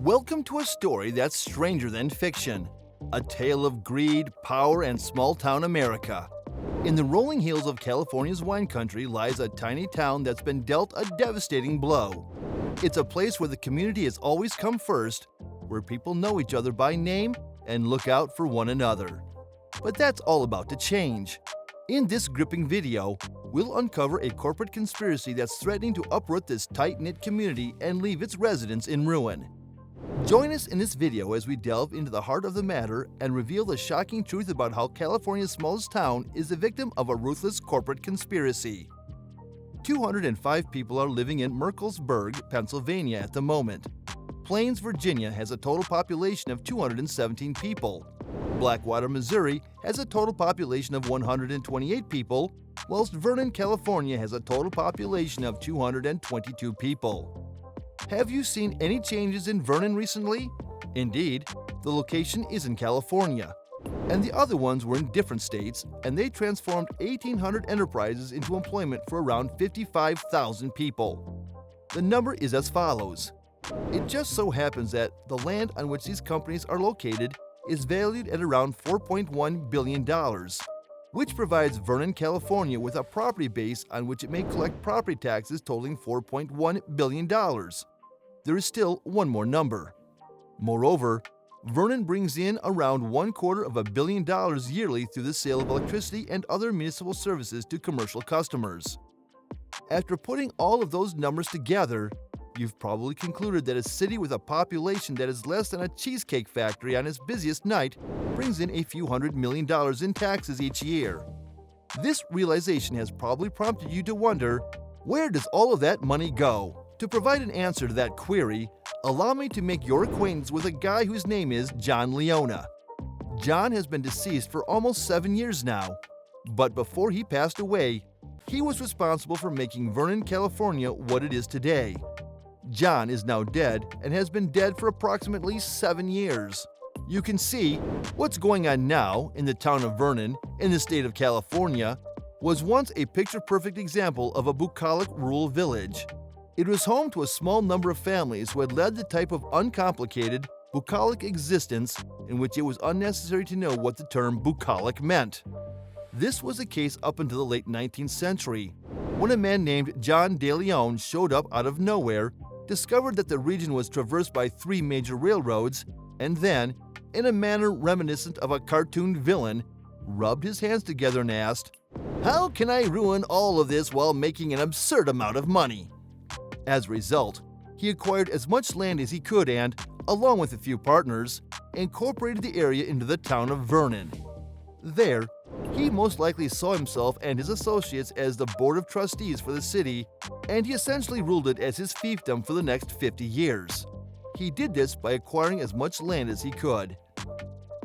Welcome to a story that's stranger than fiction. A tale of greed, power, and small-town America. In the rolling hills of California's wine country lies a tiny town that's been dealt a devastating blow. It's a place where the community has always come first, where people know each other by name and look out for one another. But that's all about to change. In this gripping video, we'll uncover a corporate conspiracy that's threatening to uproot this tight-knit community and leave its residents in ruin. Join us in this video as we delve into the heart of the matter and reveal the shocking truth about how California's smallest town is the victim of a ruthless corporate conspiracy. 205 people are living in Merkelsburg, Pennsylvania at the moment. Plains, Virginia has a total population of 217 people. Blackwater, Missouri has a total population of 128 people, whilst Vernon, California has a total population of 222 people. Have you seen any changes in Vernon recently? Indeed, the location is in California, and the other ones were in different states, and they transformed 1,800 enterprises into employment for around 55,000 people. The number is as follows. It just so happens that the land on which these companies are located is valued at around $4.1 billion, which provides Vernon, California with a property base on which it may collect property taxes totaling $4.1 billion. There is still one more number. Moreover, Vernon brings in around $250 million yearly through the sale of electricity and other municipal services to commercial customers. After putting all of those numbers together, you've probably concluded that a city with a population that is less than a cheesecake factory on its busiest night brings in a few $100 million in taxes each year. This realization has probably prompted you to wonder, where does all of that money go? To provide an answer to that query, allow me to make your acquaintance with a guy whose name is John Leona. John has been deceased for almost 7 years now, but before he passed away, he was responsible for making Vernon, California what it is today. John is now dead and has been dead for approximately 7 years. You can see what's going on now in the town of Vernon, in the state of California, was once a picture-perfect example of a bucolic rural village. It was home to a small number of families who had led the type of uncomplicated, bucolic existence in which it was unnecessary to know what the term bucolic meant. This was the case up until the late 19th century, when a man named John De Leon showed up out of nowhere, discovered that the region was traversed by 3 major railroads, and then, in a manner reminiscent of a cartoon villain, rubbed his hands together and asked, "How can I ruin all of this while making an absurd amount of money?" As a result, he acquired as much land as he could and, along with a few partners, incorporated the area into the town of Vernon. There, he most likely saw himself and his associates as the board of trustees for the city, and he essentially ruled it as his fiefdom for the next 50 years. He did this by acquiring as much land as he could.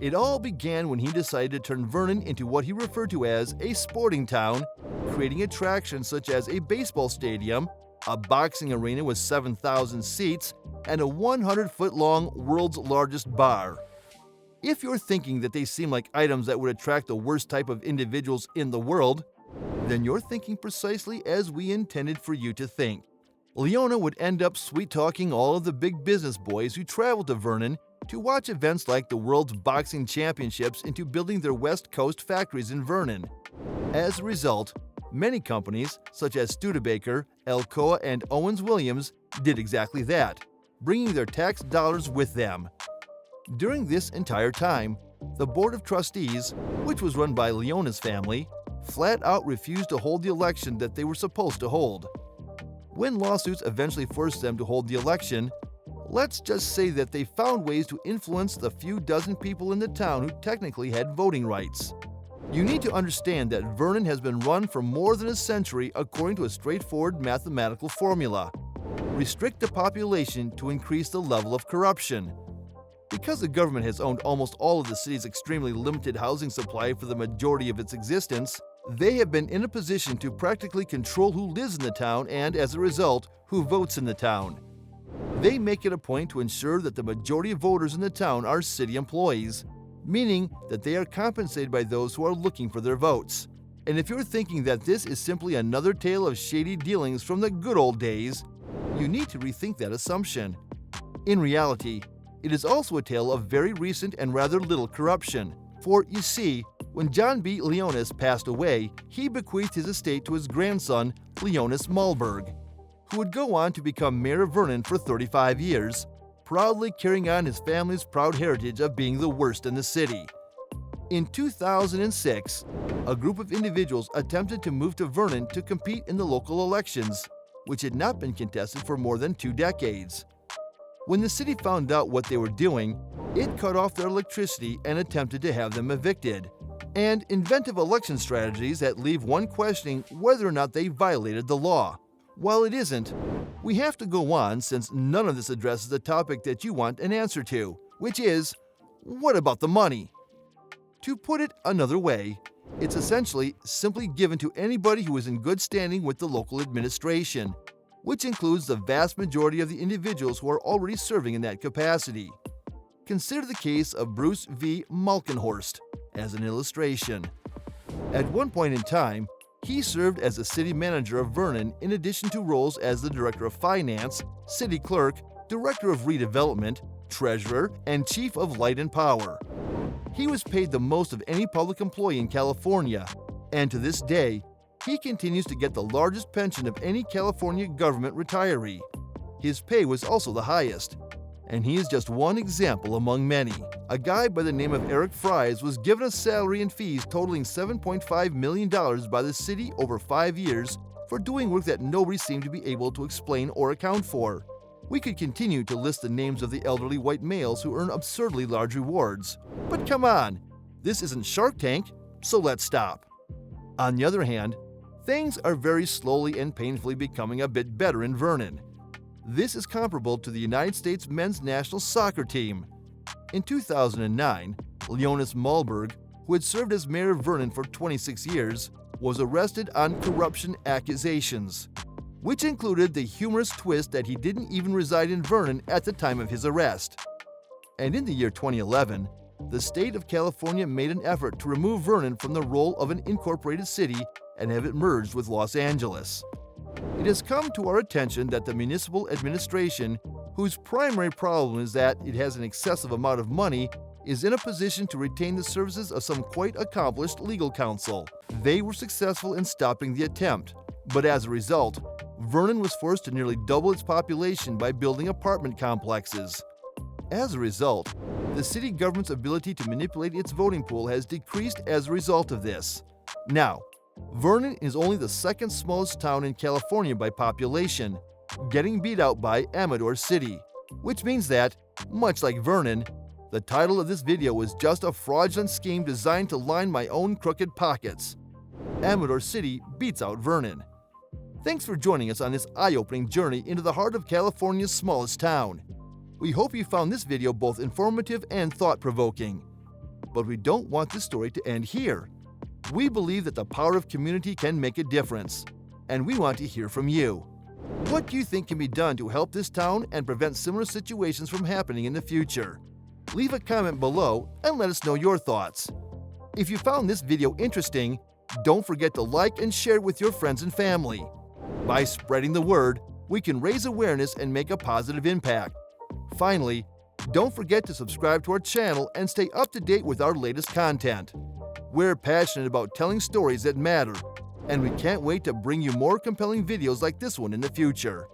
It all began when he decided to turn Vernon into what he referred to as a sporting town, creating attractions such as a baseball stadium, a boxing arena with 7,000 seats, and a 100-foot-long world's largest bar. If you're thinking that they seem like items that would attract the worst type of individuals in the world, then you're thinking precisely as we intended for you to think. Leona would end up sweet-talking all of the big business boys who traveled to Vernon to watch events like the World's Boxing Championships into building their West Coast factories in Vernon. As a result, many companies, such as Studebaker, Alcoa, and Owens-Williams, did exactly that, bringing their tax dollars with them. During this entire time, the Board of Trustees, which was run by Leona's family, flat out refused to hold the election that they were supposed to hold. When lawsuits eventually forced them to hold the election, let's just say that they found ways to influence the few dozen people in the town who technically had voting rights. You need to understand that Vernon has been run for more than a century according to a straightforward mathematical formula. Restrict the population to increase the level of corruption. Because the government has owned almost all of the city's extremely limited housing supply for the majority of its existence, they have been in a position to practically control who lives in the town and, as a result, who votes in the town. They make it a point to ensure that the majority of voters in the town are city employees, meaning that they are compensated by those who are looking for their votes. And if you're thinking that this is simply another tale of shady dealings from the good old days, you need to rethink that assumption. In reality, it is also a tale of very recent and rather little corruption. For, you see, when John B. Leonis passed away, he bequeathed his estate to his grandson, Leonis Malberg, who would go on to become mayor of Vernon for 35 years, proudly carrying on his family's proud heritage of being the worst in the city. In 2006, a group of individuals attempted to move to Vernon to compete in the local elections, which had not been contested for more than 2 decades. When the city found out what they were doing, it cut off their electricity and attempted to have them evicted, and inventive election strategies that leave one questioning whether or not they violated the law. While it isn't, we have to go on since none of this addresses the topic that you want an answer to, which is, what about the money? To put it another way, it's essentially simply given to anybody who is in good standing with the local administration, which includes the vast majority of the individuals who are already serving in that capacity. Consider the case of Bruce V. Malkenhorst as an illustration. At one point in time, he served as the city manager of Vernon in addition to roles as the director of finance, city clerk, director of redevelopment, treasurer, and chief of light and power. He was paid the most of any public employee in California, and to this day, he continues to get the largest pension of any California government retiree. His pay was also the highest, and he is just one example among many. A guy by the name of Eric Fries was given a salary and fees totaling $7.5 million by the city over 5 years for doing work that nobody seemed to be able to explain or account for. We could continue to list the names of the elderly white males who earn absurdly large rewards. But come on, this isn't Shark Tank, so let's stop. On the other hand, things are very slowly and painfully becoming a bit better in Vernon. This is comparable to the United States men's national soccer team. In 2009, Leonis Malberg, who had served as mayor of Vernon for 26 years, was arrested on corruption accusations, which included the humorous twist that he didn't even reside in Vernon at the time of his arrest. And in the year 2011, the state of California made an effort to remove Vernon from the role of an incorporated city and have it merged with Los Angeles. It has come to our attention that the municipal administration, whose primary problem is that it has an excessive amount of money, is in a position to retain the services of some quite accomplished legal counsel. They were successful in stopping the attempt, but as a result, Vernon was forced to nearly double its population by building apartment complexes. As a result, the city government's ability to manipulate its voting pool has decreased as a result of this. Now, Vernon is only the second smallest town in California by population, getting beat out by Amador City, which means that, much like Vernon, the title of this video was just a fraudulent scheme designed to line my own crooked pockets. Amador City beats out Vernon. Thanks for joining us on this eye-opening journey into the heart of California's smallest town. We hope you found this video both informative and thought-provoking. But we don't want this story to end here. We believe that the power of community can make a difference, and we want to hear from you. What do you think can be done to help this town and prevent similar situations from happening in the future? Leave a comment below and let us know your thoughts. If you found this video interesting, don't forget to like and share it with your friends and family. By spreading the word, we can raise awareness and make a positive impact. Finally, don't forget to subscribe to our channel and stay up to date with our latest content. We're passionate about telling stories that matter, and we can't wait to bring you more compelling videos like this one in the future.